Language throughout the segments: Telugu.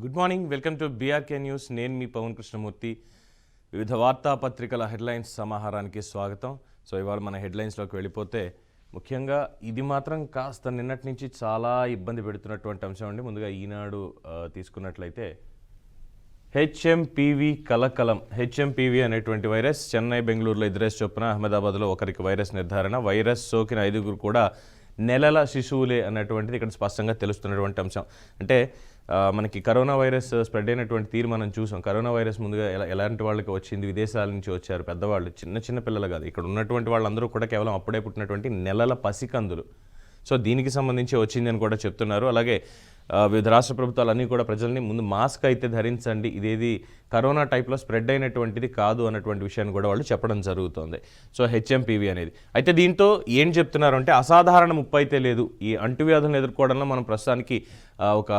Good morning, welcome to BRK news. నేను మీ పవన్ కృష్ణమూర్తి. వివిధ వార్తాపత్రికల హెడ్లైన్స్ సమాహారానికి స్వాగతం. సో ఇవాళ మన హెడ్లైన్స్లోకి వెళ్ళిపోతే ముఖ్యంగా ఇది మాత్రం కాస్త నిన్నటి నుంచి చాలా ఇబ్బంది పెడుతున్నటువంటి అంశం అండి. ముందుగా ఈనాడు తీసుకున్నట్లయితే హెచ్ఎంపీవీ కలకలం. హెచ్ఎంపీవీ అనేటువంటి వైరస్ చెన్నై, బెంగళూరులో ఇద్దరేసి చొప్పున, అహ్మదాబాద్లో ఒకరికి వైరస్ నిర్ధారణ. వైరస్ సోకిన 5 కూడా నెలల శిశువులే అన్నటువంటిది ఇక్కడ స్పష్టంగా తెలుస్తున్నటువంటి అంశం. అంటే మనకి కరోనా వైరస్ స్ప్రెడ్ అయినటువంటి తీరు మనం చూసాం. కరోనా వైరస్ ముందుగా ఎలాంటి వాళ్ళకి వచ్చింది, విదేశాల నుంచి వచ్చారు పెద్దవాళ్ళు, చిన్న పిల్లలు కాదు. ఇక్కడ ఉన్నటువంటి వాళ్ళందరూ కూడా కేవలం అప్పుడే పుట్టినటువంటి నెలల పసికందులు. సో దీనికి సంబంధించి వచ్చింది అని కూడా చెప్తున్నారు. అలాగే వివిధ రాష్ట్ర ప్రభుత్వాలు అన్నీ కూడా ప్రజల్ని ముందు మాస్క్ అయితే ధరించండి, ఇదేది కరోనా టైప్లో స్ప్రెడ్ అయినటువంటిది కాదు అన్నటువంటి విషయాన్ని కూడా వాళ్ళు చెప్పడం జరుగుతుంది. సో హెచ్ఎంపీవీ అనేది అయితే దీంతో ఏం చెప్తున్నారు అంటే అసాధారణ ముప్పు అయితే లేదు. ఈ అంటువ్యాధులను ఎదుర్కోవడంలో మనం ప్రస్తుతానికి ఒక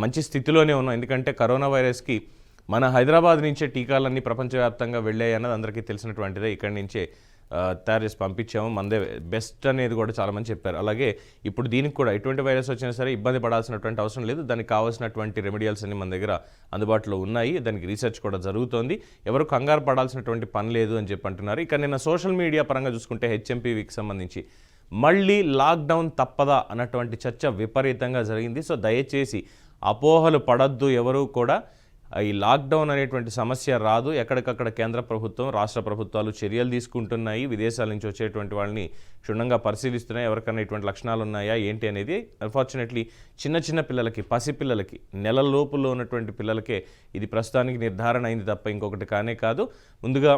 మంచి స్థితిలోనే ఉన్నాం. ఎందుకంటే కరోనా వైరస్కి మన హైదరాబాద్ నుంచే టీకాలన్నీ ప్రపంచవ్యాప్తంగా వెళ్ళాయి అన్నది అందరికీ తెలిసినటువంటిదే. ఇక్కడి నుంచే తయారు చేసి పంపించాము, మనదే బెస్ట్ అనేది కూడా చాలామంది చెప్పారు. అలాగే ఇప్పుడు దీనికి కూడా ఎటువంటి వైరస్ వచ్చినా సరే ఇబ్బంది పడాల్సినటువంటి అవసరం లేదు. దానికి కావాల్సినటువంటి రెమెడియల్స్ అన్ని మన దగ్గర అందుబాటులో ఉన్నాయి. దానికి రీసెర్చ్ కూడా జరుగుతోంది. ఎవరు కంగారు పడాల్సినటువంటి పని లేదు అని చెప్పి అంటున్నారు. ఇక నిన్న సోషల్ మీడియా పరంగా చూసుకుంటే హెచ్ఎంపీవీకి సంబంధించి మళ్ళీ లాక్డౌన్ తప్పదా అన్నటువంటి చర్చ విపరీతంగా జరిగింది. సో దయచేసి అపోహలు పడద్దు ఎవరు కూడా. ఈ లాక్డౌన్ అనేటువంటి సమస్య రాదు. ఎక్కడికక్కడ కేంద్ర ప్రభుత్వం, రాష్ట్ర ప్రభుత్వాలు చర్యలు తీసుకుంటున్నాయి. విదేశాల నుంచి వచ్చేటువంటి వాళ్ళని క్షుణ్ణంగా పరిశీలిస్తున్నాయి. ఎవరికైనా ఇటువంటి లక్షణాలు ఉన్నాయా ఏంటి అనేది. అన్ఫార్చునేట్లీ చిన్న పిల్లలకి, పసిపిల్లలకి, నెల లోపులో ఉన్నటువంటి పిల్లలకే ఇది ప్రస్తుతానికి నిర్ధారణ అయింది తప్ప ఇంకొకటి కానే కాదు. ముందుగా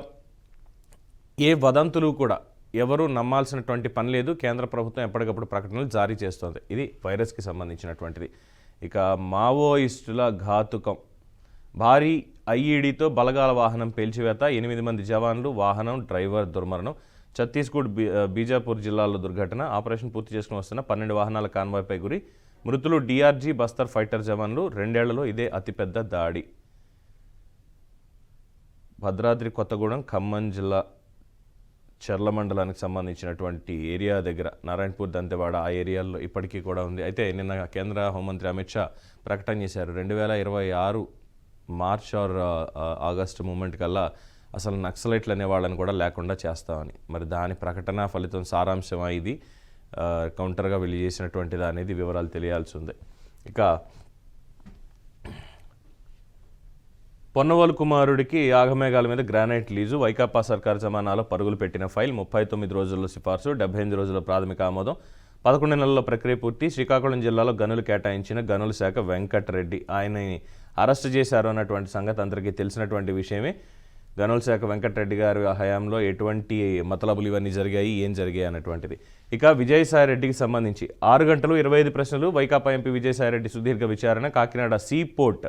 ఏ వదంతులు కూడా ఎవరు నమ్మాల్సినటువంటి పని లేదు. కేంద్ర ప్రభుత్వం ఎప్పటికప్పుడు ప్రకటనలు జారీ చేస్తోంది. ఇది వైరస్కి సంబంధించినటువంటిది. ఇక మావోయిస్టుల ఘాతుకం. భారీ ఐఈడీతో బలగాల వాహనం పేల్చివేత, 8 మంది జవాన్లు, వాహనం, డ్రైవర్ దుర్మరణం. ఛత్తీస్గఢ్, బీజాపూర్ జిల్లాల్లో దుర్ఘటన. ఆపరేషన్ పూర్తి చేసుకుని వస్తున్న 12 వాహనాల కాన్వాయ్పై గురి. మృతులు డీఆర్జీ, బస్తర్ ఫైటర్ జవాన్లు. 2 ఏళ్లలో ఇదే అతిపెద్ద దాడి. భద్రాద్రి కొత్తగూడెం, ఖమ్మం జిల్లా చర్ల మండలానికి సంబంధించినటువంటి ఏరియా దగ్గర నారాయణపూర్, దంతెవాడ ఆ ఏరియాల్లో ఇప్పటికీ కూడా ఉంది. అయితే నిన్న కేంద్ర హోంమంత్రి అమిత్ షా ప్రకటన చేశారు, 2026 మార్చ్ ఆర్ ఆగస్టు మూమెంట్ కల్లా అసలు నక్సలైట్లు అనే వాళ్ళని కూడా లేకుండా చేస్తామని. మరి దాని ప్రకటన ఫలితం సారాంశమా ఇది, కౌంటర్గా వెళ్ళి చేసినటువంటిదా అనేది వివరాలు తెలియాల్సి ఉంది. ఇక పొన్నవోలు కుమారుడికి ఆగమేఘాల మీద గ్రానైట్ లీజు. వైకాపా సర్కారు జమానాలో పరుగులు పెట్టిన ఫైల్. 39 రోజుల్లో సిఫార్సు, 78 రోజుల ప్రాథమిక ఆమోదం, 11 నెలల్లో ప్రక్రియ పూర్తి. శ్రీకాకుళం జిల్లాలో గనులు కేటాయించిన గనుల శాఖ వెంకటరెడ్డి, ఆయనని అరెస్టు చేశారు అన్నటువంటి సంగతి అందరికీ తెలిసినటువంటి విషయమే. గనుల శాఖ వెంకటరెడ్డి గారి హయాంలో ఎటువంటి మతలబులు ఇవన్నీ జరిగాయి, ఏం జరిగాయి అన్నటువంటిది. ఇక విజయసాయిరెడ్డికి సంబంధించి 6 గంటలు 25 ప్రశ్నలు. వైకాపా ఎంపీ విజయసాయిరెడ్డి సుదీర్ఘ విచారణ. కాకినాడ సీపోర్ట్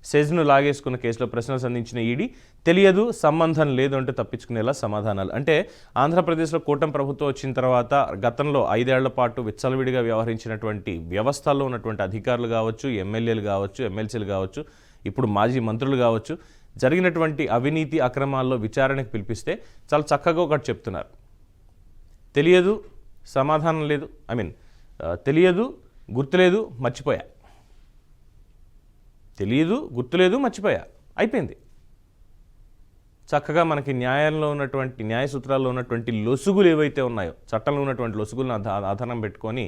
సెజ్ను లాగేసుకున్న కేసులో ప్రశ్నలు సంధించిన ఈడీ తెలియదు, సంబంధం లేదు అంటూ తప్పించుకునేలా సమాధానాలు. అంటే ఆంధ్రప్రదేశ్లో కూటమి ప్రభుత్వం వచ్చిన తర్వాత గతంలో 5 ఏళ్ల పాటు విచ్చలవిడిగా వ్యవహరించినటువంటి వ్యవస్థల్లో ఉన్నటువంటి అధికారులు కావచ్చు, ఎమ్మెల్యేలు కావచ్చు, ఎమ్మెల్సీలు కావచ్చు, ఇప్పుడు మాజీ మంత్రులు కావచ్చు, జరిగినటువంటి అవినీతి అక్రమాల్లో విచారణకు పిలిపిస్తే చాలా చక్కగా ఒకటి చెప్తున్నారు. తెలియదు, సమాధానం లేదు, తెలియదు, గుర్తులేదు, మర్చిపోయా. తెలియదు, గుర్తులేదు, మర్చిపోయా, అయిపోయింది. చక్కగా మనకి న్యాయంలో ఉన్నటువంటి, న్యాయ సూత్రాల్లో ఉన్నటువంటి లొసుగులు ఏవైతే ఉన్నాయో, చట్టంలో ఉన్నటువంటి లొసుగులను ఆధారం పెట్టుకొని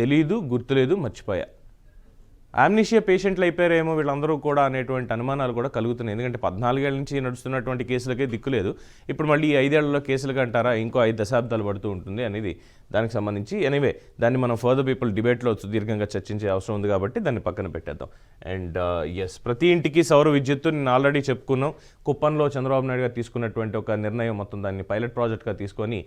తెలియదు, గుర్తులేదు, మర్చిపోయా. ఆమ్నీషియా పేషెంట్లు అయిపోయారేమో వీళ్ళందరూ కూడా అనేటువంటి అనుమానాలు కూడా కలుగుతున్నాయి. ఎందుకంటే 14 ఏళ్ళ నుంచి నడుస్తున్నటువంటి కేసులకే దిక్కులేదు. ఇప్పుడు మళ్ళీ 5 ఏళ్లలో కేసులుగా అంటారా, ఇంకో 5 దశాబ్దాలు పడుతూ ఉంటుంది అనేది దానికి సంబంధించి. ఎనీవే దాన్ని మనం ఫర్దర్ పీపుల్ డిబేట్లో సుదీర్ఘంగా చర్చించే అవసరం ఉంది కాబట్టి దాన్ని పక్కన పెట్టేద్దాం. అండ్ ప్రతి ఇంటికి సౌర విద్యుత్తు నేను ఆల్రెడీ చెప్పుకున్నాం. కుప్పంలో చంద్రబాబు నాయుడు గారు తీసుకున్నటువంటి ఒక నిర్ణయం, మొత్తం దాన్ని పైలట్ ప్రాజెక్ట్గా తీసుకొని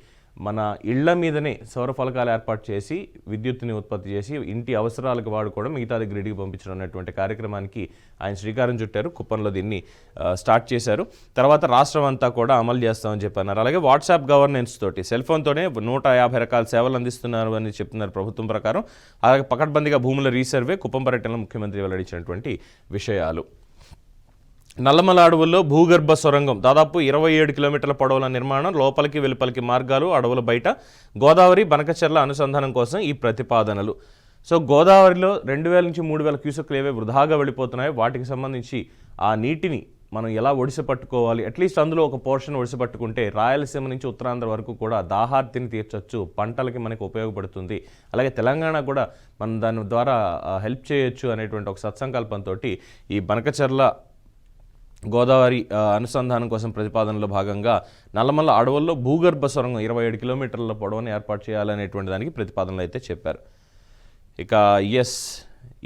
మన ఇళ్ల మీదనే సౌర ఫలకాలు ఏర్పాటు చేసి విద్యుత్తుని ఉత్పత్తి చేసి ఇంటి అవసరాలకు వాడుకోవడం, మిగతాది గ్రిడ్కి పంపించడం అనేటువంటి కార్యక్రమానికి ఆయన శ్రీకారం చుట్టారు. కుప్పంలో దీన్ని స్టార్ట్ చేశారు. తర్వాత రాష్ట్రం అంతా కూడా అమలు చేస్తామని చెప్పన్నారు. అలాగే వాట్సాప్ గవర్నెన్స్ తోటి సెల్ ఫోన్తోనే 150 రకాల సేవలు అందిస్తున్నారు అని చెప్తున్నారు ప్రభుత్వం ప్రకారం. అలాగే పకడ్బందీగా భూముల రీసర్వే, కుప్పం పర్యటనలో ముఖ్యమంత్రి వెల్లడించినటువంటి విషయాలు. నల్లమల అడవుల్లో భూగర్భ సొరంగం దాదాపు 27 కిలోమీటర్ల పొడవుల నిర్మాణం, లోపలికి వెలుపలికి మార్గాలు, అడవుల బయట గోదావరి బనకచెర్ల అనుసంధానం కోసం ఈ ప్రతిపాదనలు. సో గోదావరిలో 2000 నుంచి 3000 క్యూసెక్లు ఏవే వృధాగా వెళ్ళిపోతున్నాయో వాటికి సంబంధించి ఆ నీటిని మనం ఎలా ఒడిసి పట్టుకోవాలి, అట్లీస్ట్ అందులో ఒక పోర్షన్ ఒడిసి పట్టుకుంటే రాయలసీమ నుంచి ఉత్తరాంధ్ర వరకు కూడా దాహార్తిని తీర్చొచ్చు, పంటలకి మనకు ఉపయోగపడుతుంది, అలాగే తెలంగాణ కూడా మనం దాని ద్వారా హెల్ప్ చేయొచ్చు అనేటువంటి ఒక సత్సంకల్పంతో ఈ బనకచర్ల గోదావరి అనుసంధానం కోసం ప్రతిపాదనలో భాగంగా నల్లమల్ల అడవుల్లో భూగర్భ సొరంగం 27 కిలోమీటర్ల పొడవును ఏర్పాటు చేయాలనేటువంటి దానికి ప్రతిపాదనలు అయితే చెప్పారు. ఇక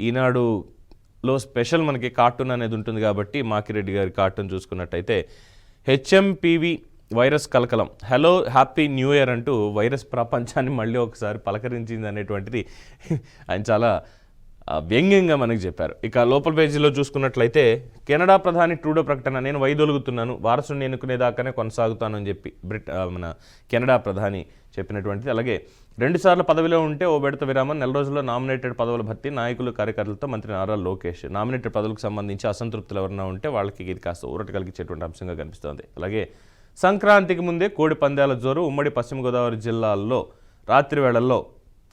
ఈనాడులో స్పెషల్ మనకి కార్టూన్ అనేది ఉంటుంది కాబట్టి మాకిరెడ్డి గారి కార్టూన్ చూసుకున్నట్టయితే హెచ్ఎంపీవీ వైరస్ కలకలం, హలో హ్యాపీ న్యూ ఇయర్ అంటూ వైరస్ ప్రపంచాన్ని మళ్ళీ ఒకసారి పలకరించింది అనేటువంటిది ఆయన చాలా వ్యంగ్యంగా మనకు చెప్పారు. ఇక లోపల పేజీలో చూసుకున్నట్లయితే కెనడా ప్రధాని ట్రూడో ప్రకటన, నేను వైదొలుగుతున్నాను, వారసుని ఎన్నుకునేదాకానే కొనసాగుతానని చెప్పి మన కెనడా ప్రధాని చెప్పినటువంటిది. అలాగే 2 సార్లు పదవిలో ఉంటే ఓ బెడత విరామం, నెల రోజుల్లో నామినేటెడ్ పదవుల భర్తీ, నాయకులు కార్యకర్తలతో మంత్రి నారా లోకేష్. నామినేటెడ్ పదవులకు సంబంధించి అసంతృప్తులు ఎవరైనా ఉంటే వాళ్ళకి ఇది కాస్త ఊరట కలిగించేటువంటి అంశంగా కనిపిస్తోంది. అలాగే సంక్రాంతికి ముందే కోడి పందాల జోరు, ఉమ్మడి పశ్చిమ గోదావరి జిల్లాల్లో రాత్రి వేళల్లో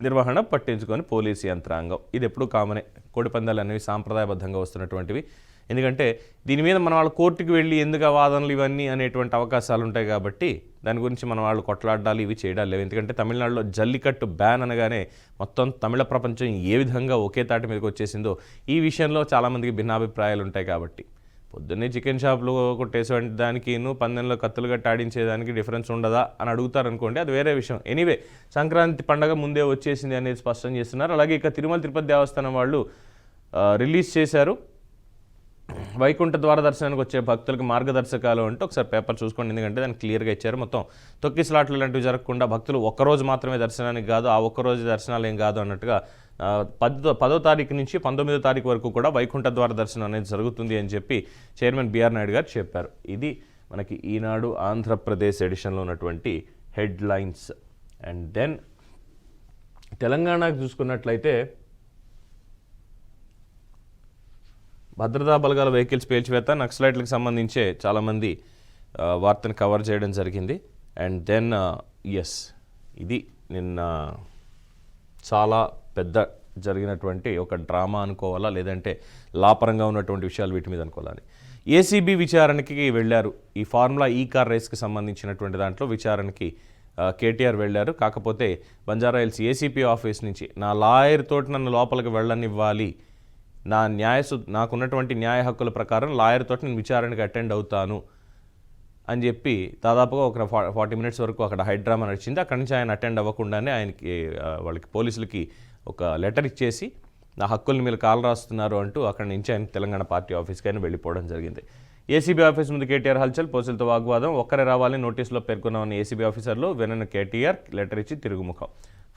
నిర్వహణ పట్టించుకొని పోలీసు యంత్రాంగం. ఇది ఎప్పుడూ కామనే, కోడి పందాలు అనేవి సాంప్రదాయబద్ధంగా వస్తున్నటువంటివి. ఎందుకంటే దీని మీద మన వాళ్ళు కోర్టుకు వెళ్ళి ఎందుకు వాదనలు ఇవన్నీ అనేటువంటి అవకాశాలు ఉంటాయి కాబట్టి దాని గురించి మన వాళ్ళు కొట్లాడాలి, ఇవి చేయడాలు లేవు. ఎందుకంటే తమిళనాడులో జల్లికట్టు బ్యాన్ అనగానే మొత్తం తమిళ ప్రపంచం ఏ విధంగా ఒకే తాటి మీదకి వచ్చేసిందో ఈ విషయంలో చాలామందికి భిన్నాభిప్రాయాలు ఉంటాయి. కాబట్టి పొద్దున్నే చికెన్ షాప్లో కొట్టేసేటువంటి దానికి పందెంలో కత్తులు గట్టి ఆడించేదానికి డిఫరెన్స్ ఉండదా అని అడుగుతారనుకోండి, అది వేరే విషయం. ఎనీవే సంక్రాంతి పండగ ముందే వచ్చేసింది అనేది స్పష్టం చేస్తున్నారు. అలాగే ఇక తిరుమల తిరుపతి దేవస్థానం వాళ్ళు రిలీజ్ చేశారు వైకుంఠ ద్వార దర్శనానికి వచ్చే భక్తులకు మార్గదర్శకాలు అంటూ. ఒకసారి పేపర్ చూసుకోండి, ఎందుకంటే దాన్ని క్లియర్గా ఇచ్చారు. మొత్తం తొక్కిసలాట్లు లాంటివి జరగకుండా భక్తులు ఒక్కరోజు మాత్రమే దర్శనానికి కాదు, ఆ ఒక్కరోజు దర్శనాలు ఏం కాదు అన్నట్టుగా 10వ తారీఖు నుంచి 19వ తారీఖు వరకు కూడా వైకుంఠ ద్వార దర్శనం అనేది జరుగుతుంది అని చెప్పి చైర్మన్ బిఆర్ నాయుడు గారు చెప్పారు. ఇది మనకి ఈనాడు ఆంధ్రప్రదేశ్ ఎడిషన్లో ఉన్నటువంటి హెడ్లైన్స్. అండ్ దెన్ తెలంగాణకు చూసుకున్నట్లయితే భద్రతా బలగాల వెహికల్స్ పేల్చివేత, నక్సలైట్లకు సంబంధించే చాలామంది వార్తను కవర్ చేయడం జరిగింది. అండ్ దెన్ ఇది నిన్న చాలా పెద్ద జరిగినటువంటి ఒక డ్రామా అనుకోవాలా, లేదంటే లాపరంగా ఉన్నటువంటి విషయాలు వీటి మీద అనుకోవాలని ఏసీబీ విచారణకి వెళ్ళారు. ఈ ఫార్ములా కార్ రేస్కి సంబంధించినటువంటి దాంట్లో విచారణకి కేటీఆర్ వెళ్ళారు. కాకపోతే బంజారాహిల్స్ ఏసీపీ ఆఫీస్ నుంచి నా లాయర్ తోటి నన్ను లోపలికి వెళ్ళనివ్వాలి, నాకున్నటువంటి న్యాయ హక్కుల ప్రకారం లాయర్ తోటి నేను విచారణకి అటెండ్ అవుతాను అని చెప్పి దాదాపుగా ఒక 40 మినిట్స్ వరకు అక్కడ హైడ్రామా నడిచింది. అక్కడి నుంచి ఆయన అటెండ్ అవ్వకుండానే వాళ్ళకి పోలీసులకి ఒక లెటర్ ఇచ్చేసి నా హక్కుల్ని మీరు కాలు రాస్తున్నారు అంటూ అక్కడి నుంచి ఆయన తెలంగాణ పార్టీ ఆఫీస్కి ఆయన వెళ్ళిపోవడం జరిగింది. ఏసీబీ ఆఫీస్ ముందు కేటీఆర్ హల్చల్, పోలీసులతో వాగ్వాదం, ఒక్కరే రావాలని నోటీసులో పేర్కొన్నామని ఏసీబీ ఆఫీసర్లు, వెనన కేటీఆర్ లెటర్ ఇచ్చి తిరుగుముఖం.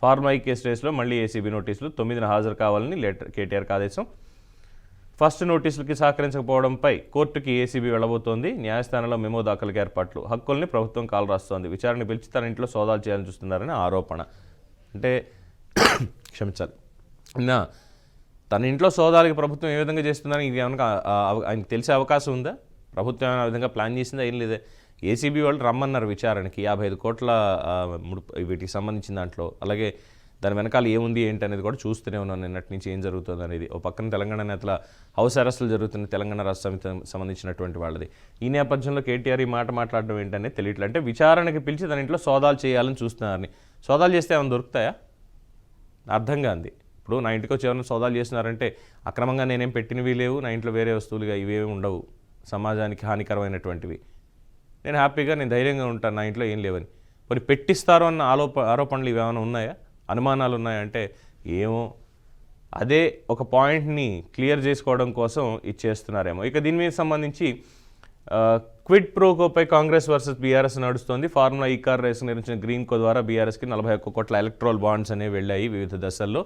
ఫార్మా కేసు రేసులో మళ్ళీ ఏసీబీ నోటీసులు, 9న హాజరు కావాలని కేటీఆర్కి ఆదేశం. ఫస్ట్ నోటీసులకి సహకరించకపోవడంపై కోర్టుకి ఏసీబీ వెళ్ళబోతోంది. న్యాయస్థానంలో మెమో దాఖలుకి ఏర్పాట్లు, హక్కుల్ని ప్రభుత్వం కాలు రాస్తోంది, విచారణ పిలిచి తన ఇంట్లో సోదాలు చేయాలని చూస్తున్నారని ఆరోపణ. అంటే క్షమించాలి, తన ఇంట్లో సోదాలకి ప్రభుత్వం ఏ విధంగా చేస్తుందని ఇది ఏమన్నా ఆయనకు తెలిసే అవకాశం ఉందా? ప్రభుత్వం ఏమైనా విధంగా ప్లాన్ చేసిందా? ఏం లేదే. ఏసీబీ వాళ్ళు రమ్మన్నారు విచారణకి, 55 కోట్ల వీటికి సంబంధించిన దాంట్లో. అలాగే దాని వెనకాల ఏముంది ఏంటి అనేది కూడా చూస్తూనే ఉన్నాను నిన్నటి నుంచి ఏం జరుగుతుంది అనేది. ఓ పక్కన తెలంగాణ నేతల హౌస్ అరెస్టులు జరుగుతున్న తెలంగాణ రాష్ట్ర సమితి సంబంధించినటువంటి వాళ్ళది. ఈ నేపథ్యంలో కేటీఆర్ ఈ మాట మాట్లాడడం ఏంటనే తెలియట్లేదు. అంటే విచారణకి పిలిచి తన ఇంట్లో సోదాలు చేయాలని చూస్తున్నారని. సోదాలు చేస్తే ఏమైనా దొరుకుతాయా? అర్థం కాంది. ఇప్పుడు నా ఇంటికి వచ్చి ఏమైనా సోదాలు చేస్తున్నారంటే అక్రమంగా నేనేం పెట్టినవి లేవు, నా ఇంట్లో వేరే వస్తువులుగా ఇవేమి ఉండవు, సమాజానికి హానికరమైనటువంటివి. నేను హ్యాపీగా నేను ధైర్యంగా ఉంటాను, నా ఇంట్లో ఏం లేవని. మరి పెట్టిస్తారు అన్న ఆరోపణలు ఇవేమైనా ఉన్నాయా, అనుమానాలు ఉన్నాయంటే ఏమో. అదే ఒక పాయింట్ని క్లియర్ చేసుకోవడం కోసం ఇచ్చేస్తున్నారేమో. ఇక దీని మీద సంబంధించి క్విడ్ ప్రోకోపై కాంగ్రెస్ వర్సెస్ బీఆర్ఎస్ నడుస్తోంది. ఫార్ములా కార్ రేస్ నిర్మించిన గ్రీన్ కో ద్వారా బీఆర్ఎస్కి 41 కోట్ల ఎలక్ట్రల్ బాండ్స్ అనేవి వెళ్ళాయి వివిధ దశల్లో.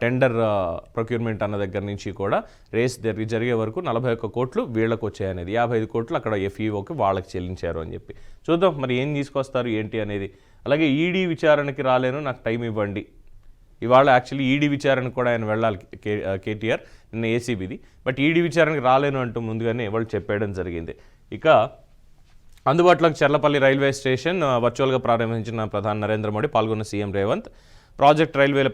టెండర్ ప్రొక్యూర్మెంట్ అన్న దగ్గర నుంచి కూడా రేస్ జరిగే వరకు 41 కోట్లు వీళ్ళకి వచ్చాయనేది, 55 కోట్లు అక్కడ ఎఫ్ఈఓకి వాళ్ళకి చెల్లించారు అని చెప్పి. చూద్దాం మరి ఏం తీసుకొస్తారు ఏంటి అనేది. అలాగే ఈడీ విచారణకి రాలేను, నాకు టైం ఇవ్వండి. ఇవాళ యాక్చువల్లీ ఈడీ విచారణకు కూడా ఆయన వెళ్ళాలి కేటీఆర్, నిన్న ఏసీబీది. బట్ ఈడీ విచారణకి రాలేను అంటూ ముందుగానే వాళ్ళు చెప్పేయడం జరిగింది. ఇక అందుబాటులోకి చెర్లపల్లి రైల్వే స్టేషన్ వర్చువల్గా ప్రారంభించిన ప్రధాని నరేంద్ర మోడీ, పాల్గొన్న సీఎం రేవంత్. రైల్వేల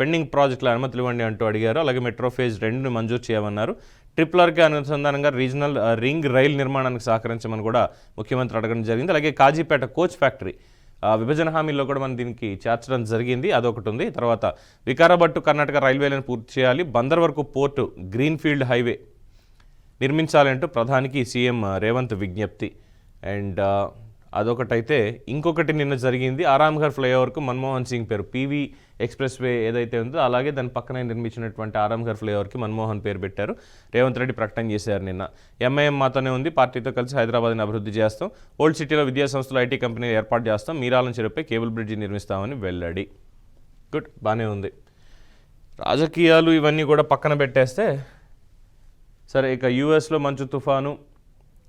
పెండింగ్ ప్రాజెక్టుల అనుమతులు ఇవ్వండి అంటూ అడిగారు. అలాగే మెట్రో ఫేజ్ 2ని మంజూరు చేయమన్నారు. RRRకి అనుసంధానంగా రీజనల్ రింగ్ రైల్ నిర్మాణానికి సహకరించమని కూడా ముఖ్యమంత్రి అడగడం జరిగింది. అలాగే కాజీపేట కోచ్ ఫ్యాక్టరీ విభజన హామీల్లో కూడా మనం దీనికి చేర్చడం జరిగింది, అదొకటి ఉంది. తర్వాత వికారాబాద్ టు కర్ణాటక రైల్వేలను పూర్తి చేయాలి, బందర్ వరకు పోర్టు గ్రీన్ఫీల్డ్ హైవే నిర్మించాలంటూ ప్రధానికి సీఎం రేవంత్ విజ్ఞప్తి. అండ్ అదొకటైతే ఇంకొకటి నిన్న జరిగింది, ఆరాంఘర్ ఫ్లైఓవర్కు మన్మోహన్ సింగ్ పేరు, పీవీ ఎక్స్ప్రెస్ వే ఏదైతే ఉందో అలాగే దాని పక్కనే నిర్మించినటువంటి ఆరాంఘర్ ఫ్లైఓవర్కి మన్మోహన్ పేరు పెట్టారు. రేవంత్ రెడ్డి ప్రకటన చేశారు నిన్న. ఎంఐఎం మాతోనే ఉంది, పార్టీతో కలిసి హైదరాబాద్ని అభివృద్ధి చేస్తాం, ఓల్డ్ సిటీలో విద్యా సంస్థలు ఐటీ కంపెనీలు ఏర్పాటు చేస్తాం, మీరాలం చెరువుపై కేబుల్ బ్రిడ్జి నిర్మిస్తామని వెల్లడి. గుడ్, బాగానే ఉంది. రాజకీయాలు ఇవన్నీ కూడా పక్కన పెట్టేస్తే సరే, ఇక యూఎస్లో మంచు తుఫాను,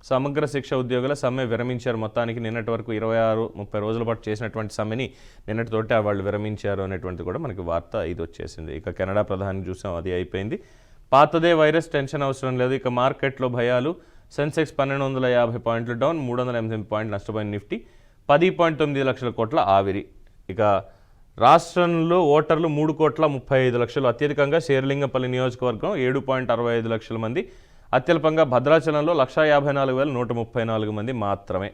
సమగ్ర శిక్ష ఉద్యోగుల సమ్మె విరమించారు. మొత్తానికి నిన్నటి వరకు 26-30 రోజుల పాటు చేసినటువంటి సమ్మెని నిన్నటితోటి వాళ్ళు విరమించారు అనేటువంటిది కూడా మనకి వార్త ఇది వచ్చేసింది. ఇక కెనడా ప్రధాని చూసాం, అది అయిపోయింది. పాతదే వైరస్, టెన్షన్ అవసరం లేదు. ఇక మార్కెట్లో భయాలు, సెన్సెక్స్ 1250 పాయింట్లు డౌన్, 388 పాయింట్లు నష్టపోయిన నిఫ్టీ, 10.9 లక్షల కోట్ల ఆవిరి. ఇక రాష్ట్రంలో ఓటర్లు 3,35,00,000, అత్యధికంగా శేర్లింగపల్లి నియోజకవర్గం 7.65 లక్షల మంది, అత్యల్పంగా భద్రాచలంలో 154,134 మంది మాత్రమే.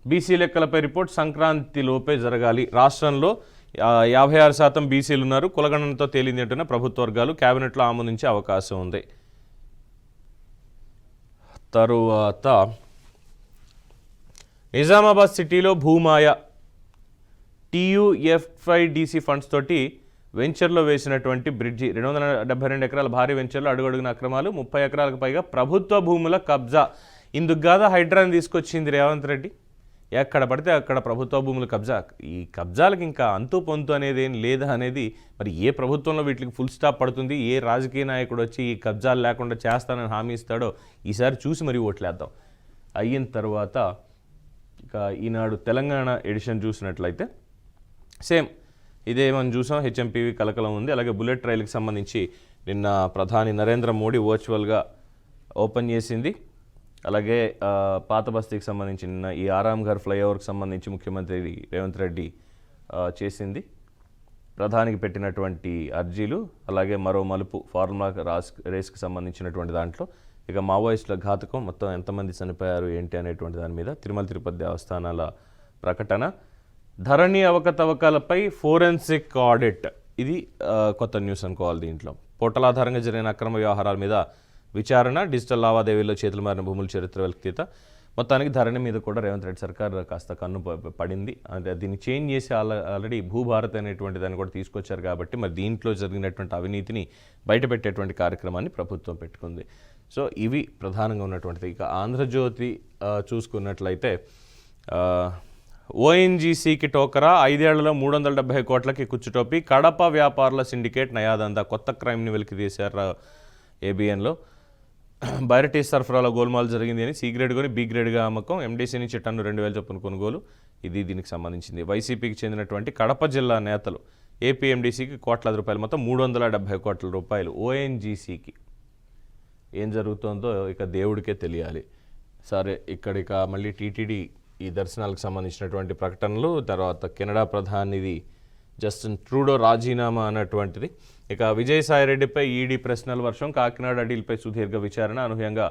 బీసీ లెక్కలపై రిపోర్ట్ సంక్రాంతిలోపే జరగాలి. రాష్ట్రంలో 56% బీసీలు ఉన్నారు. కులగణనతో తేలింది అంటున్న ప్రభుత్వ వర్గాలు, కేబినెట్లో ఆమోదించే అవకాశం ఉంది. తరువాత నిజామాబాద్ సిటీలో భూమాయ TUFIDC ఫండ్స్ తోటి వెంచర్లో వేసినటువంటి బ్రిడ్జి, 272 ఎకరాల భారీ వెంచర్లో అడుగడుగున అక్రమాలు, 30 ఎకరాలకు పైగా ప్రభుత్వ భూముల కబ్జా. ఇందుకు కాదా హైడ్రాని తీసుకొచ్చింది రేవంత్ రెడ్డి. ఎక్కడ పడితే అక్కడ ప్రభుత్వ భూముల కబ్జా. ఈ కబ్జాలకు ఇంకా అంతు పొంతు అనేది ఏం లేదా అనేది మరి ఏ ప్రభుత్వంలో వీటికి ఫుల్ స్టాప్ పడుతుంది, ఏ రాజకీయ నాయకుడు వచ్చి ఈ కబ్జాలు లేకుండా చేస్తానని హామీ ఇస్తాడో ఈసారి చూసి మరీ ఓట్లేద్దాం. అయిన తర్వాత ఇక ఈనాడు తెలంగాణ ఎడిషన్ చూసినట్లయితే సేమ్ ఇదే మనం చూసాం, HMPV కలకలం ఉంది. అలాగే బుల్లెట్ రైలుకి సంబంధించి నిన్న ప్రధాని నరేంద్ర మోడీ వర్చువల్గా ఓపెన్ చేసింది. అలాగే పాత బస్తీకి సంబంధించి నిన్న ఈ ఆరాంఘర్ ఫ్లైఓవర్కి సంబంధించి ముఖ్యమంత్రి రేవంత్ రెడ్డి చేసింది. ప్రధానికి పెట్టినటువంటి అర్జీలు, అలాగే మరో మలుపు ఫార్ములా రేస్కి సంబంధించినటువంటి దాంట్లో ఇక మావోయిస్టుల ఘాతకం, మొత్తం ఎంతమంది చనిపోయారు ఏంటి అనేటువంటి దాని మీద తిరుమల తిరుపతి దేవస్థానాల ప్రకటన, ధరణి అవకతవకలపై ఫోరెన్సిక్ ఆడిట్, ఇది కొత్త న్యూస్ అనుకోవాలి. దీంట్లో పోర్టల్ జరిగిన అక్రమ వ్యవహారాల మీద విచారణ, డిజిటల్ లావాదేవీల్లో చేతులు మారిన భూముల చరిత్ర వెలికితీత. మొత్తానికి ధరణి మీద కూడా రేవంత్ రెడ్డి సర్కార్ కాస్త కన్ను పడింది. అంటే దీన్ని చేంజ్ చేసి ఆల్రెడీ భూభారత్ అనేటువంటి దాన్ని కూడా తీసుకొచ్చారు కాబట్టి మరి దీంట్లో జరిగినటువంటి అవినీతిని బయటపెట్టేటువంటి కార్యక్రమాన్ని ప్రభుత్వం పెట్టుకుంది. సో ఇవి ప్రధానంగా ఉన్నటువంటిది. ఇక ఆంధ్రజ్యోతి చూసుకున్నట్లయితే ONGCకి టోకరా, 5 ఏళ్లలో 370 కోట్లకి కుచ్చుటోపి, కడప వ్యాపారుల సిండికేట్ నయాదందా, కొత్త క్రైమ్ని వెలికితీశారు ABNలో. బైరటీ సరఫరాలో గోల్మాల్ జరిగింది అని, C గ్రేడ్ కొని B గ్రేడ్గా అమ్మకం, MDC నుంచి టన్ను 2,000 చొప్పున కొనుగోలు, ఇది దీనికి సంబంధించింది. వైసీపీకి చెందినటువంటి కడప జిల్లా నేతలు ఏపీ MDCకి కోట్లాది రూపాయలు, మొత్తం 370 కోట్ల రూపాయలు. ONGCకి ఏం జరుగుతుందో ఇక దేవుడికే తెలియాలి. సరే, ఇక్కడిక మళ్ళీ TTD ఈ దర్శనాలకు సంబంధించినటువంటి ప్రకటనలు, తర్వాత కెనడా ప్రధానిది జస్టిన్ ట్రూడో రాజీనామా అన్నటువంటిది. ఇక విజయసాయిరెడ్డిపై ఈడీ ప్రశ్నల వర్షం, కాకినాడ డీల్పై సుదీర్ఘ విచారణ, అనూహ్యంగా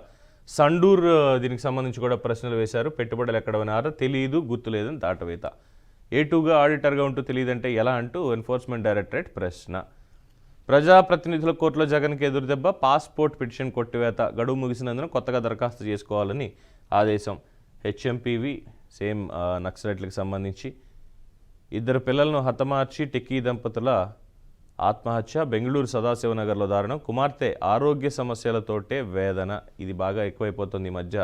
సండూర్ దీనికి సంబంధించి కూడా ప్రశ్నలు వేశారు. పెట్టుబడులు ఎక్కడ వినారో తెలియదు, గుర్తులేదని దాటవేత. A2గా ఆడిటర్గా ఉంటూ తెలియదంటే ఎలా అంటూ ఎన్ఫోర్స్మెంట్ డైరెక్టరేట్ ప్రశ్న. ప్రజాప్రతినిధుల కోర్టులో జగన్కి ఎదురుదెబ్బ, పాస్పోర్ట్ పిటిషన్ కొట్టివేత, గడువు ముగిసినందున కొత్తగా దరఖాస్తు చేసుకోవాలని ఆదేశం. HMPV సేమ్ నక్సలైట్లకు సంబంధించి 2 పిల్లలను హతమార్చి టెక్కీ దంపతుల ఆత్మహత్య, బెంగళూరు సదాశివనగర్లో దారుణం, కుమార్తె ఆరోగ్య సమస్యలతోటే వేదన. ఇది బాగా ఎక్కువైపోతుంది ఈ మధ్య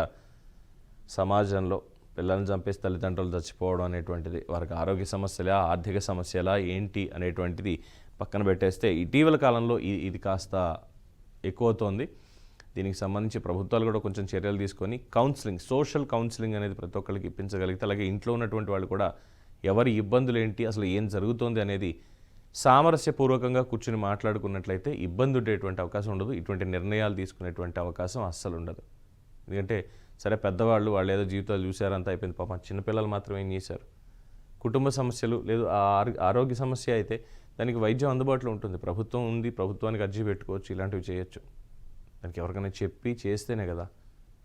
సమాజంలో. పిల్లల్ని చంపేసి తల్లిదండ్రులు చచ్చిపోవడం అనేటువంటిది, వారికి ఆరోగ్య సమస్యలా, ఆర్థిక సమస్యలా ఏంటి అనేటువంటిది పక్కన పెట్టేస్తే ఇటీవల కాలంలో ఇది కాస్త ఎక్కువవుతోంది. దీనికి సంబంధించి ప్రభుత్వాలు కూడా కొంచెం చర్యలు తీసుకొని కౌన్సిలింగ్, సోషల్ కౌన్సిలింగ్ అనేది ప్రతి ఒక్కరికి ఇప్పించగలిగితే, అలాగే ఇంట్లో ఉన్నటువంటి వాళ్ళు కూడా ఎవరి ఇబ్బందులు ఏంటి, అసలు ఏం జరుగుతోంది అనేది సామరస్యపూర్వకంగా కూర్చుని మాట్లాడుకున్నట్లయితే ఇబ్బంది ఉండేటువంటి అవకాశం ఉండదు. ఇటువంటి నిర్ణయాలు తీసుకునేటువంటి అవకాశం అస్సలు ఉండదు. ఎందుకంటే సరే, పెద్దవాళ్ళు వాళ్ళు ఏదో జీవితాలు చూశారంతా అయిపోయింది, పాపం చిన్నపిల్లలు మాత్రం ఏం చేశారు. కుటుంబ సమస్యలు లేదు ఆరోగ్య సమస్య అయితే దానికి వైద్యం అందుబాటులో ఉంటుంది. ప్రభుత్వం ఉంది, ప్రభుత్వానికి అర్జీ పెట్టుకోవచ్చు, ఇలాంటివి చేయొచ్చు. దానికి ఎవరికైనా చెప్పి చేస్తేనే కదా.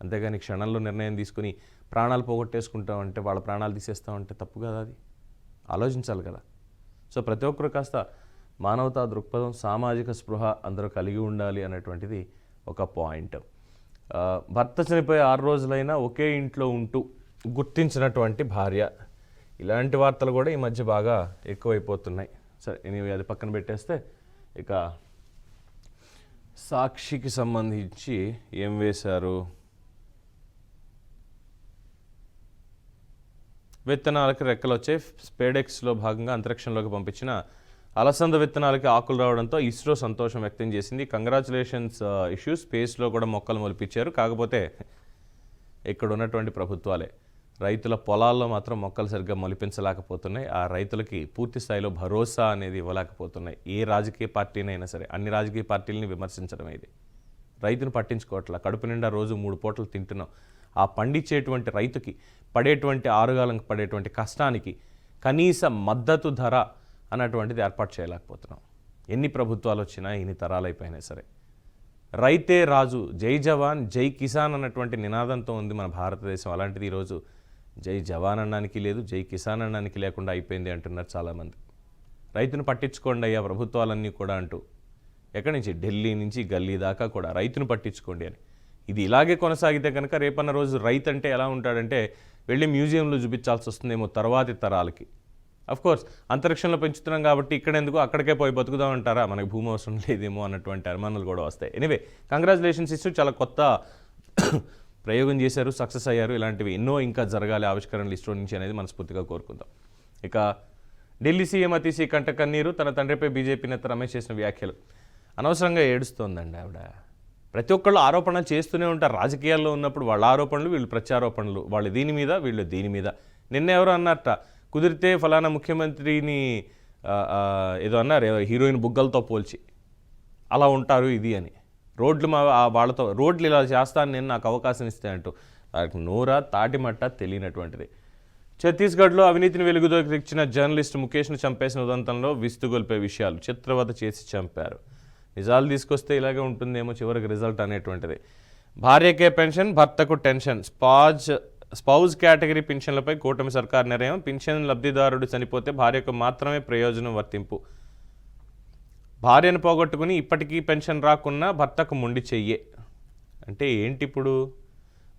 అంతేగాని క్షణంలో నిర్ణయం తీసుకుని ప్రాణాలు పోగొట్టేసుకుంటామంటే, వాళ్ళ ప్రాణాలు తీసేస్తామంటే తప్పు కదా. అది ఆలోచించాలి కదా. సో ప్రతి ఒక్కరు కాస్త మానవతా దృక్పథం, సామాజిక స్పృహ అందరూ కలిగి ఉండాలి అనేటువంటిది ఒక పాయింట్. భర్త చనిపోయి 6 రోజులైనా ఒకే ఇంట్లో ఉంటూ గుర్తించినటువంటి భార్య, ఇలాంటి వార్తలు కూడా ఈ మధ్య బాగా ఎక్కువైపోతున్నాయి. సరే, నేను అది పక్కన పెట్టేస్తే ఇక సాక్షికి సంబంధించి ఏం వేశారు, విత్తనాలకు రెక్కలు వచ్చే స్పేడెక్స్లో భాగంగా అంతరిక్షంలోకి పంపించిన అలసంద విత్తనాలకి ఆకులు రావడంతో ఇస్రో సంతోషం వ్యక్తం చేసింది. కంగ్రాచులేషన్స్ ఇష్యూ, స్పేస్లో కూడా మొక్కలు మొలిపించారు. కాకపోతే ఇక్కడ ఉన్నటువంటి ప్రభుత్వాలే రైతుల పొలాల్లో మాత్రం మొక్కలు సరిగ్గా మొలిపించలేకపోతున్నాయి. ఆ రైతులకి పూర్తి స్థాయిలో భరోసా అనేది ఇవ్వలేకపోతున్నాయి. ఏ రాజకీయ పార్టీనైనా సరే, అన్ని రాజకీయ పార్టీలని విమర్శించడం ఇది. రైతును పట్టించుకోవట్లా. కడుపు నిండా రోజు 3 పూటలు తింటున్నాం. ఆ పండించేటువంటి రైతుకి పడేటువంటి ఆరుగాలంకి పడేటువంటి కష్టానికి కనీస మద్దతు ధర అన్నటువంటిది ఏర్పాటు చేయలేకపోతున్నాం. ఎన్ని ప్రభుత్వాలు వచ్చినా, ఎన్ని తరాలు అయిపోయినా సరే. రైతే రాజు, జై జవాన్ జై కిసాన్ అన్నటువంటి నినాదంతో ఉంది మన భారతదేశం. అలాంటిది ఈరోజు జై జవాన్ అనడానికి లేదు, జై కిసాన్ అనడానికి లేకుండా అయిపోయింది అంటున్నారు చాలామంది. రైతును పట్టించుకోండి అయ్యా ప్రభుత్వాలన్నీ కూడా అంటూ, ఎక్కడి నుంచి ఢిల్లీ నుంచి గల్లీ దాకా కూడా రైతును పట్టించుకోండి అని. ఇది ఇలాగే కొనసాగితే కనుక రేపన్న రోజు రైతు అంటే ఎలా ఉంటాడంటే, వెళ్ళి మ్యూజియంలో చూపించాల్సి వస్తుందేమో తర్వాతి తరాలకి. అఫ్కోర్స్ అంతరిక్షంలో పెంచుతున్నాం కాబట్టి ఇక్కడ ఎందుకు, అక్కడికే పోయి బతుకుదాం అంటారా, మనకి భూమి అవసరం లేదేమో అన్నటువంటి అనుమానాలు కూడా వస్తాయి. ఎనీవే, కంగ్రాచులేషన్స్ ఇస్తూ చాలా కొత్త ప్రయోగం చేశారు, సక్సెస్ అయ్యారు. ఇలాంటివి ఎన్నో ఇంకా జరగాలి ఆవిష్కరణలు ఇస్రో నుంచి అనేది మనస్ఫూర్తిగా కోరుకుందాం. ఇక ఢిల్లీ సీఎం అతిశీ కంట కన్నీరు, తన తండ్రిపై బీజేపీ నేత రమేష్ చేసిన వ్యాఖ్యలు. అనవసరంగా ఏడుస్తోందండి ఆవిడ. ప్రతి ఒక్కళ్ళు ఆరోపణ చేస్తూనే ఉంటారు. రాజకీయాల్లో ఉన్నప్పుడు వాళ్ళ ఆరోపణలు, వీళ్ళు ప్రత్యారోపణలు, వాళ్ళు దీని మీద, వీళ్ళు దీని మీద. నిన్న ఎవరు అన్నట్ట, కుదిరితే ఫలానా ముఖ్యమంత్రిని ఏదో అన్నారు, హీరోయిన్ బుగ్గలతో పోల్చి అలా ఉంటారు ఇది అని. రోడ్లు వాళ్ళతో రోడ్లు ఇలా చేస్తాను నేను, నాకు అవకాశం ఇస్తే అంటూ నాకు నోరా తాటిమట్ట తెలియనటువంటిది. ఛత్తీస్గఢ్లో అవినీతిని వెలుగులోకి తెచ్చిన జర్నలిస్ట్ ముఖేష్ను చంపేసిన ఉదంతంలో విస్తుగొల్పే విషయాలు. చిత్రవద చేసి చంపారు. నిజాలు తీసుకొస్తే ఇలాగే ఉంటుందేమో చివరికి రిజల్ట్ అనేటువంటిది. భార్యకే పెన్షన్, భర్తకు టెన్షన్. స్పౌజ్ కేటగిరీ పింఛన్లపై కూటమి సర్కార్ నిర్ణయం. పింఛన్ లబ్ధిదారుడు చనిపోతే భార్యకు మాత్రమే ప్రయోజనం వర్తింపు. భార్యను పోగొట్టుకుని ఇప్పటికీ పెన్షన్ రాకున్నా భర్తకు మొండి చెయ్యే. అంటే ఏంటి ఇప్పుడు,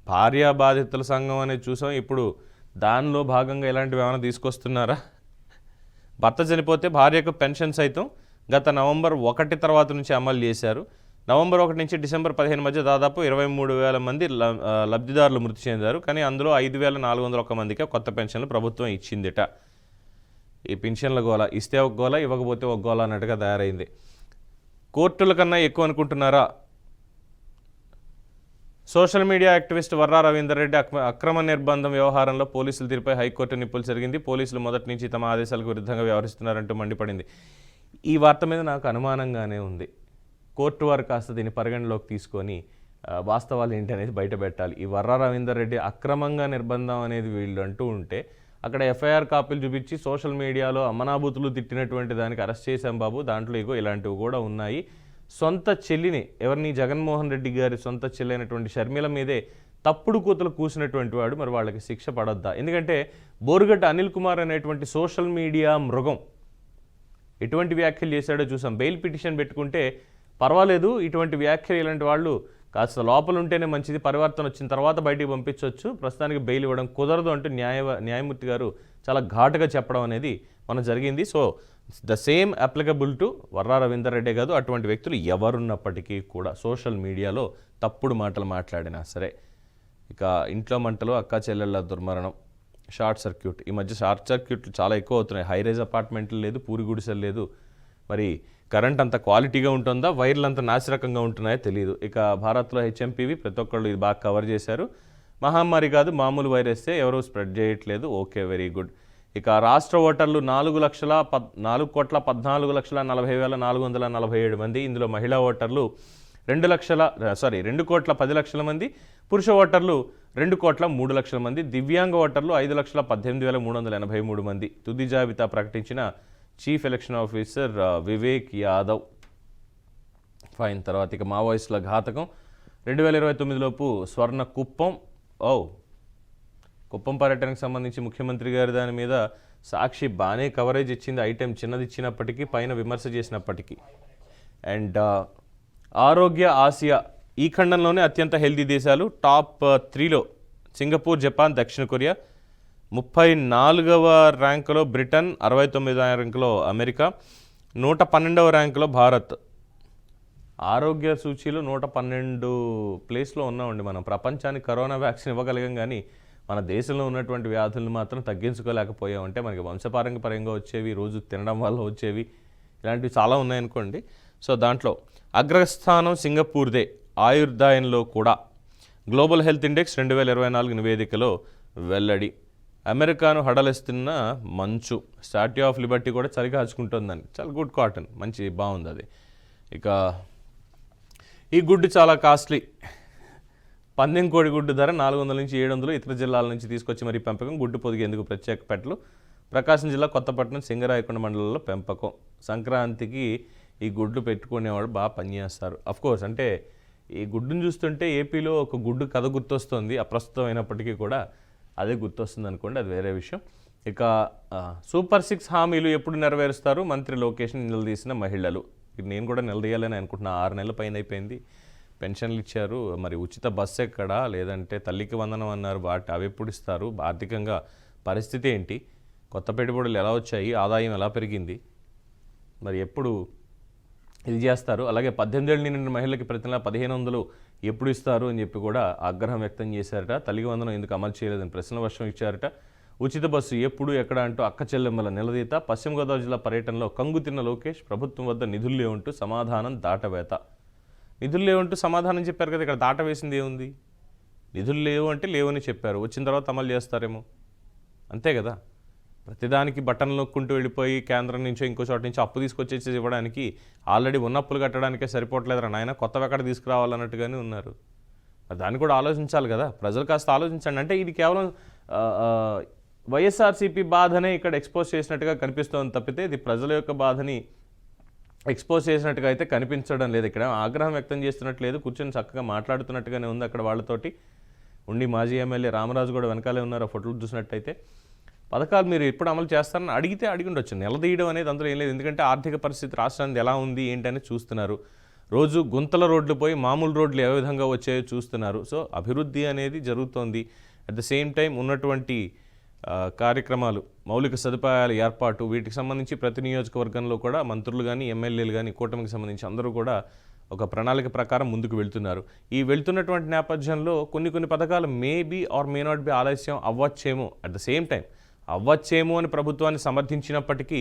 భార్యా బాధితుల సంఘం అనేది చూసాం, ఇప్పుడు దానిలో భాగంగా ఇలాంటివి ఏమైనా తీసుకొస్తున్నారా? భర్త చనిపోతే భార్యకు పెన్షన్ సైతం గత నవంబర్ 1 తర్వాత నుంచి అమలు చేశారు. నవంబర్ 1 నుంచి డిసెంబర్ 15 మధ్య దాదాపు 23,000 మంది లబ్ధిదారులు మృతి చెందారు. కానీ అందులో 5,401 మందికి కొత్త పెన్షన్లు ప్రభుత్వం ఇచ్చిందిట. ఈ పెన్షన్ల గోల, ఇస్తే ఒక గోల, ఇవ్వకపోతే ఒక గోల అన్నట్టుగా తయారైంది. కోర్టుల కన్నా ఎక్కువ అనుకుంటున్నారా? Social media activist Varra Ravinder Reddy అక్రమ నిర్బంధం వ్యవహారంలో పోలీసుల తీరుపై హైకోర్టు నిప్పులు జరిగింది. పోలీసులు మొదటి నుంచి తమ ఆదేశాలకు విరుద్ధంగా వ్యవహరిస్తున్నారంటూ మండిపడింది. ఈ వార్త మీద నాకు అనుమానంగానే ఉంది. కోర్టు వారు కాస్త దీన్ని పరిగణలోకి తీసుకొని వాస్తవాలు ఏంటి అనేది బయట పెట్టాలి. ఈ వర్రా రవీందర్ రెడ్డి అక్రమంగా నిర్బంధం అనేది వీళ్ళు అంటూ ఉంటే, అక్కడ ఎఫ్ఐఆర్ కాపీలు చూపించి సోషల్ మీడియాలో అమనాభూతులు తిట్టినటువంటి దానికి అరెస్ట్ చేశాం బాబు, దాంట్లో ఇగో ఇలాంటివి కూడా ఉన్నాయి. సొంత చెల్లిని, ఎవరిని, జగన్మోహన్ రెడ్డి గారి సొంత చెల్లి అయినటువంటి షర్మిల మీదే తప్పుడు కూతులు కూసినటువంటి వాడు, మరి వాళ్ళకి శిక్ష పడొద్దా? ఎందుకంటే బోరుగడ్డ అనిల్ కుమార్ అనేటువంటి సోషల్ మీడియా మృగం ఎటువంటి వ్యాఖ్యలు చేశాడో చూసాం. బెయిల్ పిటిషన్ పెట్టుకుంటే పర్వాలేదు, ఇటువంటి వ్యాఖ్యలు ఇలాంటి వాళ్ళు కాస్త లోపల ఉంటేనే మంచిది, పరివర్తన వచ్చిన తర్వాత బయటికి పంపించవచ్చు, ప్రస్తుతానికి బెయిల్ ఇవ్వడం కుదరదు అంటూ న్యాయమూర్తి గారు చాలా ఘాటుగా చెప్పడం అనేది మనం జరిగింది. So the same applicable to Varra Ravinder Reddy కాదు, అటువంటి వ్యక్తులు ఎవరున్నప్పటికీ కూడా సోషల్ మీడియాలో తప్పుడు మాటలు మాట్లాడినా సరే. ఇక ఇంట్లో మంటలు, అక్కా చెల్లెళ్ళ దుర్మరణం, షార్ట్ సర్క్యూట్. ఈ మధ్య షార్ట్ సర్క్యూట్లు చాలా ఎక్కువ అవుతున్నాయి. హైరైజ్ అపార్ట్మెంట్లు లేదు, పూరి గుడిసెలు లేదు. మరి కరెంట్ అంత క్వాలిటీగా ఉంటుందా, వైర్లు అంత నాసిరకంగా ఉంటున్నాయో తెలియదు. ఇక భారత్లో హెచ్ఎంపీవి ప్రతి ఒక్కళ్ళు ఇది బాగా కవర్ చేశారు. మహమ్మారి కాదు, మామూలు వైరస్సే, ఎవరూ స్ప్రెడ్ చేయట్లేదు. Okay, very good. ఇక రాష్ట్ర ఓటర్లు 4,14,40,447 మంది. ఇందులో మహిళా ఓటర్లు 2,10,00,000 మంది, పురుష ఓటర్లు 2,03,00,000 మంది, దివ్యాంగ ఓటర్లు 5,18,383 మంది. తుది జాబితా ప్రకటించిన chief election officer Vivek Yadav. Fine. తర్వాత ఇక మావోయిస్టుల ఘాతకం 2029లోపు స్వర్ణ కుప్పం పర్యటనకు సంబంధించి ముఖ్యమంత్రి గారి దాని మీద సాక్షి బాగానే కవరేజ్ ఇచ్చింది. ఐటెం చిన్నది ఇచ్చినప్పటికీ, పైన విమర్శ చేసినప్పటికీ. అండ్ ఆరోగ్య ఆసియా ఈ ఖండంలోనే అత్యంత హెల్తీ దేశాలు టాప్ 3లో సింగపూర్, జపాన్, దక్షిణ కొరియా. 34వ ర్యాంకులో బ్రిటన్, 69వ ర్యాంకులో అమెరికా, 112వ ర్యాంకులో భారత్. ఆరోగ్య సూచీలో 112 ప్లేస్లో ఉన్నామండి మనం. ప్రపంచానికి కరోనా వ్యాక్సిన్ ఇవ్వగలిగాం, కానీ మన దేశంలో ఉన్నటువంటి వ్యాధులను మాత్రం తగ్గించుకోలేకపోయామంటే మనకి వంశపారంపర్యంగా వచ్చేవి, రోజు తినడం వల్ల వచ్చేవి, ఇలాంటివి చాలా ఉన్నాయనుకోండి. సో దాంట్లో అగ్రస్థానం సింగపూర్దే. ఆయుర్దాయంలో కూడా గ్లోబల్ హెల్త్ ఇండెక్స్ 2024 నివేదికలో వెల్లడి. అమెరికాను హడలిస్తున్న మంచు. స్టాట్యూ ఆఫ్ లిబర్టీ కూడా చలి కాచుకుంటుందని. చాలా గుడ్ కాటన్, మంచి బాగుంది అది. ఇక ఈ గుడ్డు చాలా కాస్ట్లీ. పందెం కోడి గుడ్డు ధర 400 నుంచి 700. ఇతర జిల్లాల నుంచి తీసుకొచ్చి మరీ పెంపకం. గుడ్డు పొదిగేందుకు ప్రత్యేక పెట్టలు. ప్రకాశం జిల్లా కొత్తపట్నం సింగరాయకొండ మండలంలో పెంపకం. సంక్రాంతికి ఈ గుడ్లు పెట్టుకునేవాడు బాగా పనిచేస్తారు. అఫ్కోర్స్ అంటే ఈ గుడ్డును చూస్తుంటే ఏపీలో ఒక గుడ్డు కథ గుర్తొస్తుంది. అప్రస్తుతం అయినప్పటికీ కూడా అదే గుర్తొస్తుంది అనుకోండి, అది వేరే విషయం. ఇక సూపర్ 6 హామీలు ఎప్పుడు నెరవేరుస్తారు? మంత్రి లోకేష్ని నిలదీసిన మహిళలు. ఇది నేను కూడా నిలదీయాలని అనుకుంటున్నా. 6 నెలల పైన అయిపోయింది. పెన్షన్లు ఇచ్చారు, మరి ఉచిత బస్సు ఎక్కడా, లేదంటే తల్లికి వందనం అన్నారు, అవి ఎప్పుడు ఇస్తారు? ఆర్థికంగా పరిస్థితి ఏంటి? కొత్త పెట్టుబడులు ఎలా వచ్చాయి? ఆదాయం ఎలా పెరిగింది? మరి ఎప్పుడు ఇది చేస్తారు? అలాగే 18 ఏళ్ళు నిండిన మహిళలకి ప్రతి నెల 1500 ఎప్పుడు ఇస్తారు అని చెప్పి కూడా ఆగ్రహం వ్యక్తం చేశారట. తల్లికి వందనం ఎందుకు అమలు చేయలేదని ప్రశ్నల వర్షం ఇచ్చారట. ఉచిత బస్సు ఎప్పుడు ఎక్కడ అంటూ అక్క చెల్లెమ్మల నిలదీత. పశ్చిమ గోదావరి జిల్లా పర్యటనలో కంగుతిన్న లోకేష్. ప్రభుత్వం వద్ద నిధులు లేవంటూ సమాధానం దాటవేత. నిధులు లేవంటూ సమాధానం చెప్పారు కదా, ఇక్కడ దాట వేసింది ఏముంది? నిధులు లేవు అంటే లేవని చెప్పారు, వచ్చిన తర్వాత అమలు చేస్తారేమో, అంతే కదా. ప్రతిదానికి బట్టలు నొక్కుంటూ వెళ్ళిపోయి కేంద్రం నుంచో ఇంకో చోట నుంచి అప్పు తీసుకొచ్చేసి ఇవ్వడానికి ఆల్రెడీ ఉన్న అప్పులు కట్టడానికే సరిపోవట్లేదురా నాయన, కొత్తవి ఎక్కడ తీసుకురావాలన్నట్టుగానే ఉన్నారు. దాన్ని కూడా ఆలోచించాలి కదా, ప్రజలు కాస్త ఆలోచించండి. అంటే ఇది కేవలం వైఎస్ఆర్సీపీ బాధనే ఇక్కడ ఎక్స్పోజ్ చేసినట్టుగా కనిపిస్తోంది తప్పితే ఇది ప్రజల యొక్క బాధని ఎక్స్పోజ్ చేసినట్టుగా అయితే కనిపించడం లేదు. ఇక్కడ ఆగ్రహం వ్యక్తం చేస్తున్నట్లేదు, కూర్చొని చక్కగా మాట్లాడుతున్నట్టుగానే ఉంది అక్కడ వాళ్ళతోటి. ఉండి మాజీ ఎమ్మెల్యే రామరాజు కూడా వెనకాలే ఉన్నారు. ఆ ఫోటోలు చూసినట్టయితే పథకాలు మీరు ఎప్పుడు అమలు చేస్తారని అడిగితే అడిగి ఉండొచ్చు. నిలదీయడం అనేది అందులో ఏం లేదు, ఎందుకంటే ఆర్థిక పరిస్థితి రాష్ట్రానికి ఎలా ఉంది ఏంటని చూస్తున్నారు. రోజు గుంతల రోడ్లు పోయి మామూలు రోడ్లు ఏ విధంగా వచ్చాయో చూస్తున్నారు. సో అభివృద్ధి అనేది జరుగుతోంది. అట్ ద సేమ్ టైం ఉన్నటువంటి కార్యక్రమాలు, మౌలిక సదుపాయాల ఏర్పాటు, వీటికి సంబంధించి ప్రతి నియోజకవర్గంలో కూడా మంత్రులు కానీ ఎమ్మెల్యేలు కానీ కూటమికి సంబంధించి అందరూ కూడా ఒక ప్రణాళిక ప్రకారం ముందుకు వెళ్తున్నారు. ఈ వెళ్తున్నటువంటి నేపథ్యంలో కొన్ని పథకాలు maybe or may not be ఆలస్యం అవ్వచ్చేమో, అట్ ద సేమ్ టైం అవ్వచ్చేమో అని ప్రభుత్వాన్ని సమర్థించినప్పటికీ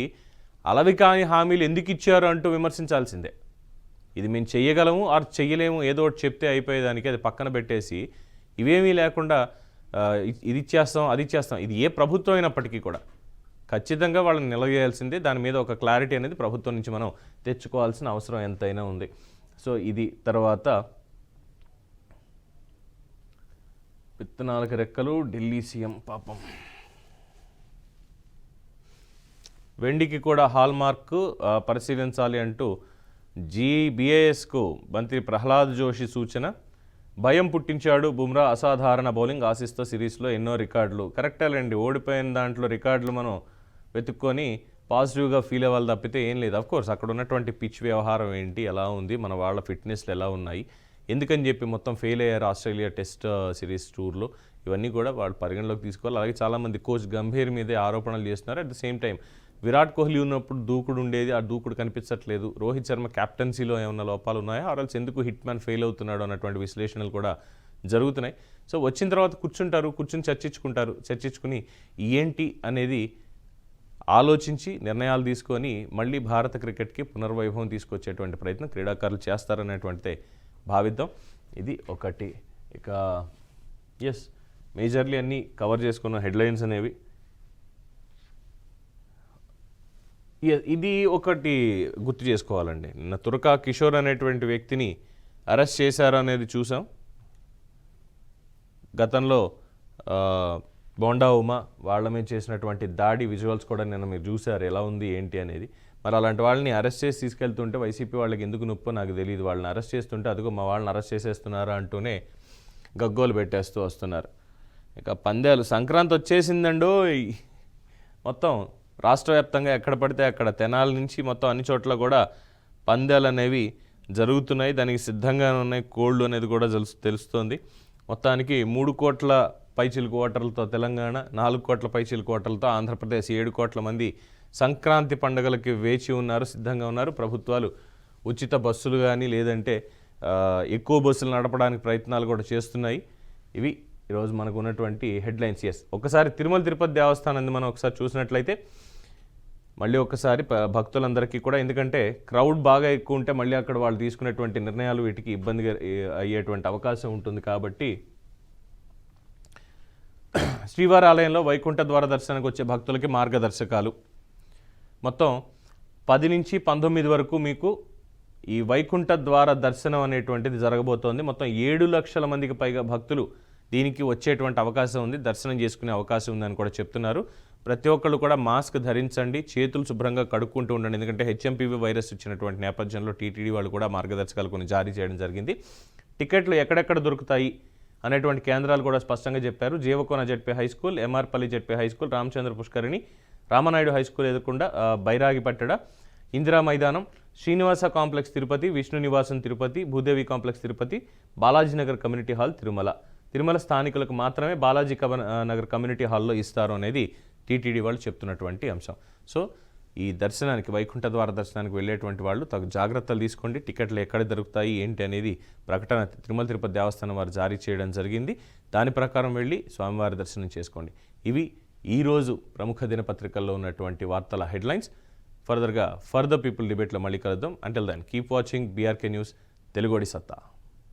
అలవి కాని హామీలు ఎందుకు ఇచ్చారు అంటూ విమర్శించాల్సిందే. ఇది మేము చెయ్యగలము ఆర్ చెయ్యలేము ఏదో ఒకటి చెప్తే అయిపోయేదానికి అది పక్కన పెట్టేసి ఇవేమీ లేకుండా ఇది ఇచ్చేస్తాం అది ఇచ్చేస్తాం, ఇది ఏ ప్రభుత్వం అయినప్పటికీ కూడా ఖచ్చితంగా వాళ్ళని నిలవేయాల్సిందే. దాని మీద ఒక క్లారిటీ అనేది ప్రభుత్వం నుంచి మనం తెచ్చుకోవాల్సిన అవసరం ఎంతైనా ఉంది. సో ఇది తర్వాత విత్తనాలకు రెక్కలు ఢిల్లీ సీఎం పాపం. వెండికి కూడా హాల్ మార్క్ పరిశీలించాలి అంటూ BISకు మంత్రి ప్రహ్లాద్ జోషి సూచన. భయం పుట్టించాడు బుమ్రా, అసాధారణ బౌలింగ్ ఆశిస్తో సిరీస్లో ఎన్నో రికార్డులు. కరెక్టేలేండి, ఓడిపోయిన దాంట్లో రికార్డులు మనం వెతుక్కొని పాజిటివ్గా ఫీల్ అవ్వాలి తప్పితే ఏం లేదు. అఫ్కోర్స్ అక్కడ ఉన్నటువంటి పిచ్ వ్యవహారం ఏంటి, ఎలా ఉంది, మన వాళ్ళ ఫిట్నెస్లు ఎలా ఉన్నాయి, ఎందుకని చెప్పి మొత్తం ఫెయిల్ అయ్యారు ఆస్ట్రేలియా టెస్ట్ సిరీస్ టూర్లో, ఇవన్నీ కూడా వాళ్ళు పరిగణలోకి తీసుకోవాలి. అలాగే చాలామంది కోచ్ గంభీర్ మీదే ఆరోపణలు చేస్తున్నారు. At the same time Virat Kohli ఉన్నప్పుడు దూకుడు ఉండేది, ఆ దూకుడు కనిపించట్లేదు. రోహిత్ శర్మ క్యాప్టెన్సీలో ఏమన్నా లోపాలు ఉన్నాయా, ఆర్ఎల్స్ ఎందుకు హిట్ మ్యాన్ ఫెయిల్ అవుతున్నాడు అన్నటువంటి విశ్లేషణలు కూడా జరుగుతున్నాయి. సో వచ్చిన తర్వాత కూర్చుని చర్చించుకుని ఏంటి అనేది ఆలోచించి నిర్ణయాలు తీసుకొని మళ్ళీ భారత క్రికెట్కి పునర్వైభవం తీసుకొచ్చేటువంటి ప్రయత్నం క్రీడాకారులు చేస్తారనేటువంటిదే భావిద్దాం. ఇది ఒకటి. ఇక మేజర్లీ అన్నీ కవర్ చేసుకున్న హెడ్లైన్స్ అనేవి. ఇది ఒకటి గుర్తు చేసుకోవాలండి, నిన్న తురకా కిషోర్ అనేటువంటి వ్యక్తిని అరెస్ట్ చేశారు అనేది చూసాం. గతంలో ఆ, బోండా ఉమా వాళ్ళ మీద చేసినటువంటి దాడి విజువల్స్ కూడా నిన్న మీరు చూసారు ఎలా ఉంది ఏంటి అనేది. మరి అలాంటి వాళ్ళని అరెస్ట్ చేసి తీసుకెళ్తుంటే వైసీపీ వాళ్ళకి ఎందుకు నొప్పో నాకు తెలియదు. వాళ్ళని అరెస్ట్ చేస్తుంటే అదిగో మా వాళ్ళని అరెస్ట్ చేసేస్తున్నారా అంటూనే గగ్గోలు పెట్టేస్తూ వస్తున్నారు. ఇక పందాలు సంక్రాంతి వచ్చేసిందండో. మొత్తం రాష్ట్ర వ్యాప్తంగా ఎక్కడ పడితే అక్కడ తెనాల నుంచి మొత్తం అన్ని చోట్ల కూడా పందాలు అనేవి జరుగుతున్నాయి. దానికి సిద్ధంగా ఉన్నాయి కోళ్ళు అనేది కూడా తెలుస్తోంది. మొత్తానికి 3 కోట్ల పైచిలుకు ఓటర్లతో తెలంగాణ, 4 కోట్ల పైచిలుకు ఓటర్లతో ఆంధ్రప్రదేశ్ 7 కోట్ల మంది సంక్రాంతి పండుగలకి వేచి ఉన్నారు, సిద్ధంగా ఉన్నారు. ప్రభుత్వాలు ఉచిత బస్సులు కానీ లేదంటే ఎక్కువ బస్సులు నడపడానికి ప్రయత్నాలు కూడా చేస్తున్నాయి. ఇవి ఈరోజు మనకు ఉన్నటువంటి హెడ్లైన్స్. ఎస్, ఒకసారి తిరుమల తిరుపతి దేవస్థానం మనం ఒకసారి చూసినట్లయితే మళ్ళీ ఒకసారి భక్తులందరికీ కూడా, ఎందుకంటే క్రౌడ్ బాగా ఎక్కువ ఉంటే మళ్ళీ అక్కడ వాళ్ళు తీసుకునేటువంటి నిర్ణయాలు వీటికి ఇబ్బందిగా అయ్యేటువంటి అవకాశం ఉంటుంది. కాబట్టి శ్రీవారి ఆలయంలో వైకుంఠ ద్వార దర్శనానికి వచ్చే భక్తులకి మార్గదర్శకాలు మొత్తం 10 నుంచి 19 వరకు మీకు ఈ వైకుంఠ ద్వార దర్శనం అనేటువంటిది జరగబోతోంది. మొత్తం 7 లక్షల మందికి పైగా భక్తులు దీనికి వచ్చేటువంటి అవకాశం ఉంది, దర్శనం చేసుకునే అవకాశం ఉందని కూడా చెప్తున్నారు. ప్రతి ఒక్కళ్ళు కూడా మాస్క్ ధరించండి, చేతులు శుభ్రంగా కడుక్కుంటూ ఉండండి. ఎందుకంటే హెచ్ఎంపీవీ వైరస్ వచ్చినటువంటి నేపథ్యంలో టీటీడీ వాళ్ళు కూడా మార్గదర్శకాలు కొన్ని జారీ చేయడం జరిగింది. టికెట్లు ఎక్కడెక్కడ దొరుకుతాయి అనేటువంటి కేంద్రాలు కూడా స్పష్టంగా చెప్పారు. Jeevakona ZP high school, MR Palli ZP high school, Ramachandra పుష్కరిణి, రామనాయుడు హై స్కూల్ ఎదుర్కొండ, బైరాగిపట్టడ, ఇందిరా మైదానం, శ్రీనివాస కాంప్లెక్స్ తిరుపతి, విష్ణు నివాసం Tirupati, Bhudevi complex Tirupati, Balaji Nagar community hall Tirumala స్థానికులకు మాత్రమే బాలాజీ నగర్ కమ్యూనిటీ హాల్లో ఇస్తారు అనేది టీటీడీ వాళ్ళు చెప్తున్నటువంటి అంశం. సో ఈ దర్శనానికి, వైకుంఠ ద్వార దర్శనానికి వెళ్ళేటువంటి వాళ్ళు తగు జాగ్రత్తలు తీసుకోండి. టికెట్లు ఎక్కడ దొరుకుతాయి ఏంటి అనేది ప్రకటన తిరుమల తిరుపతి దేవస్థానం వారు జారీ చేయడం జరిగింది. దాని ప్రకారం వెళ్ళి స్వామివారి దర్శనం చేసుకోండి. ఇవి ఈరోజు ప్రముఖ దినపత్రికల్లో ఉన్నటువంటి వార్తల హెడ్లైన్స్. ఫర్ ద పీపుల్ డిబేట్లో మళ్ళీ కలుద్దాం. Until then keep watching BRK news, తెలుగోడి సత్తా.